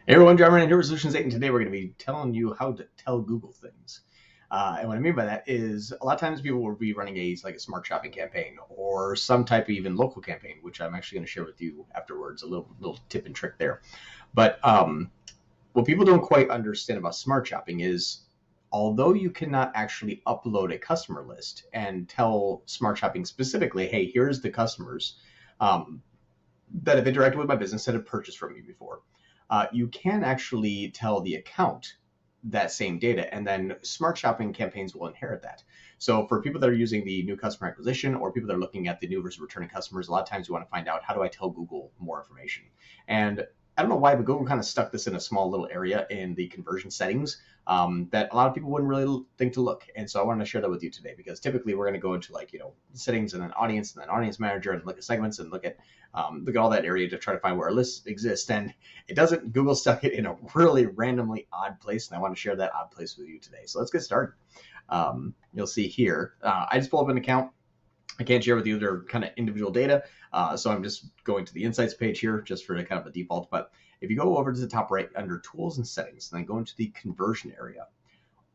Hey everyone, John Ryan here with Solutions 8, and today we're going to be telling you how to tell Google things. And what I mean by that is a lot of times people will be running a smart shopping campaign or some type of even local campaign, which I'm actually going to share with you afterwards, a little tip and trick there. But what people don't quite understand about smart shopping is although you cannot actually upload a customer list and tell smart shopping specifically, hey, here's the customers um, that have interacted with my business that have purchased from me before. You can actually tell the account that same data, and then smart shopping campaigns will inherit that. So for people that are using the new customer acquisition or people that are looking at the new versus returning customers, a lot of times you want to find out, how do I tell Google more information? And I don't know why, but Google kind of stuck this in a small little area in the conversion settings that a lot of people wouldn't really think to look. And so I wanted to share that with you today, because typically we're going to go into settings and then audience manager and look at segments and look at all that area to try to find where our lists exist. And it doesn't. Google stuck it in a really randomly odd place, and I want to share that odd place with you today. So let's get started. You'll see here, I just pulled up an account. I can't share with you their kind of individual data, so I'm just going to the insights page here just for kind of a default. But if you go over to the top right under tools and settings, and then go into the conversion area,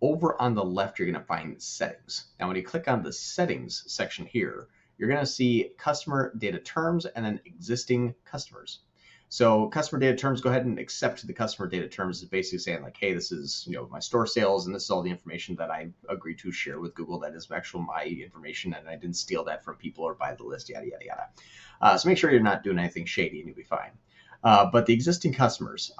over on the left, you're going to find settings. Now, when you click on the settings section here, you're going to see customer data terms and then existing customers. So customer data terms, go ahead and accept the customer data terms, is basically saying like, hey, this is my store sales, and this is all the information that I agreed to share with Google. That is actual my information, and I didn't steal that from people or buy the list, yada yada yada. So make sure you're not doing anything shady, and you'll be fine. But the existing customers,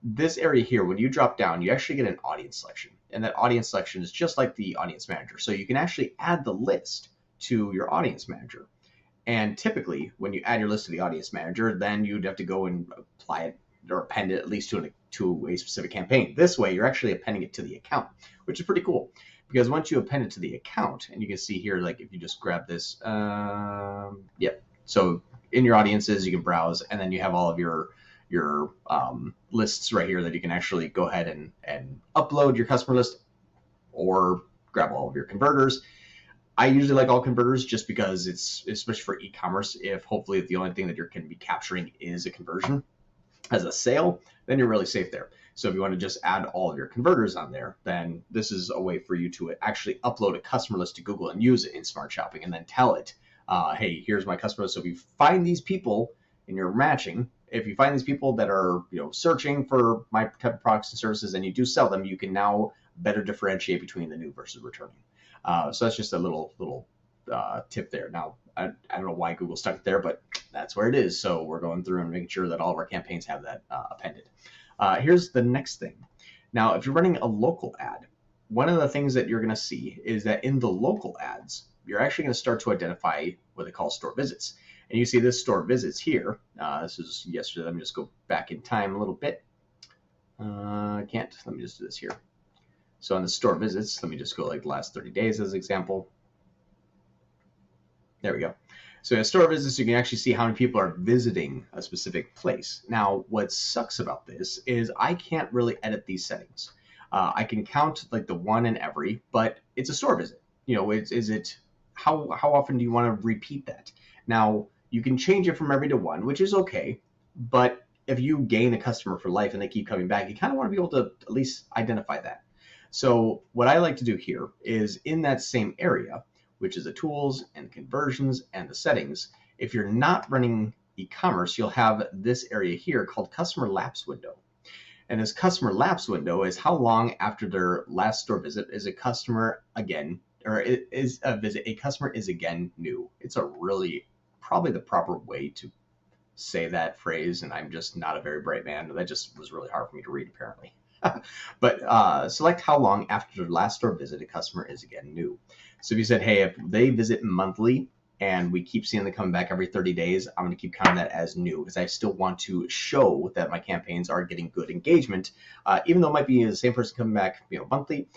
this area here, when you drop down, you actually get an audience selection, and that audience selection is just like the audience manager. So you can actually add the list to your audience manager. And typically, when you add your list to the audience manager, then you'd have to go and apply it or append it at least to a specific campaign. This way, you're actually appending it to the account, which is pretty cool. Because once you append it to the account, and you can see here, like if you just grab this, yep. So in your audiences, you can browse, and then you have all of your lists right here that you can actually go ahead and upload your customer list or grab all of your converters. I usually like all converters just because it's, especially for e-commerce, if hopefully the only thing that you're going to be capturing is a conversion as a sale, then you're really safe there. So if you want to just add all of your converters on there, then this is a way for you to actually upload a customer list to Google and use it in Smart Shopping, and then tell it, hey, here's my customer list. So if you find these people in your matching, if you find these people that are searching for my type of products and services and you do sell them, you can now better differentiate between the new versus returning. So that's just a little tip there. Now, I don't know why Google stuck it there, but that's where it is. So we're going through and making sure that all of our campaigns have that appended. Here's the next thing. Now, if you're running a local ad, one of the things that you're going to see is that in the local ads, you're actually going to start to identify what they call store visits. And you see this store visits here. This is yesterday. Let me just go back in time a little bit. Can't. Let me just do this here. So on the store visits, let me just go like the last 30 days as an example. There we go. So in store visits, you can actually see how many people are visiting a specific place. Now, what sucks about this is I can't really edit these settings. I can count like the one in every, but it's a store visit. How often do you want to repeat that? Now, you can change it from every to one, which is okay, but if you gain a customer for life and they keep coming back, you kind of want to be able to at least identify that. So what I like to do here is in that same area, which is the tools and conversions and the settings, if you're not running e-commerce, you'll have this area here called customer lapse window. And this customer lapse window is how long after their last store visit is a customer again, or is a visit, a customer is again new. It's a really, probably the proper way to say that phrase, and I'm just not a very bright man. That just was really hard for me to read, apparently. But select how long after their last store visit a customer is again new. So if you said, hey, if they visit monthly and we keep seeing them come back every 30 days, I'm going to keep counting that as new, because I still want to show that my campaigns are getting good engagement, even though it might be the same person coming back monthly.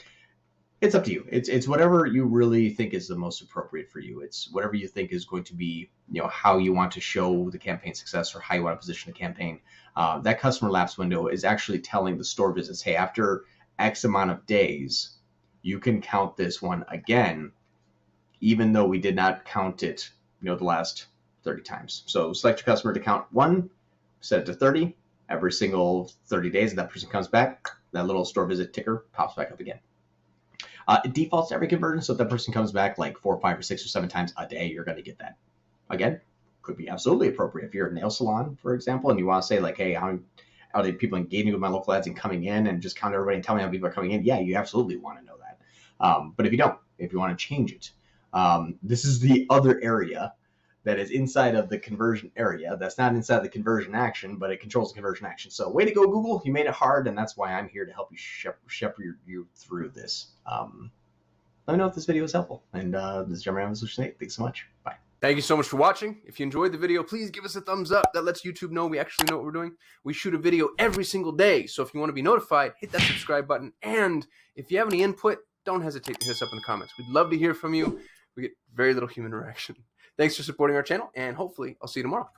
It's up to you. It's whatever you really think is the most appropriate for you. It's whatever you think is going to be, how you want to show the campaign success or how you want to position the campaign. That customer lapse window is actually telling the store visits, hey, after X amount of days, you can count this one again, even though we did not count it, the last 30 times. So select your customer to count one, set it to 30, Every single 30 days, that person comes back, that little store visit ticker pops back up again. It defaults to every conversion, so if that person comes back like 4, 5, or 6, or 7 times a day, you're going to get that. Again, could be absolutely appropriate. If you're a nail salon, for example, and you want to say like, hey, how are people engaging with my local ads and coming in, and just count everybody and tell me how people are coming in? Yeah, you absolutely want to know that. But if you don't, if you want to change it, this is the other area that is inside of the conversion area. That's not inside the conversion action, but it controls the conversion action. So way to go, Google. You made it hard, and that's why I'm here to help you shepherd you through this. Let me know if this video was helpful. And this is Jeremy with Solution 8. Thanks so much. Bye. Thank you so much for watching. If you enjoyed the video, please give us a thumbs up. That lets YouTube know we actually know what we're doing. We shoot a video every single day, so if you want to be notified, hit that subscribe button. And if you have any input, don't hesitate to hit us up in the comments. We'd love to hear from you. We get very little human interaction. Thanks for supporting our channel, and hopefully I'll see you tomorrow.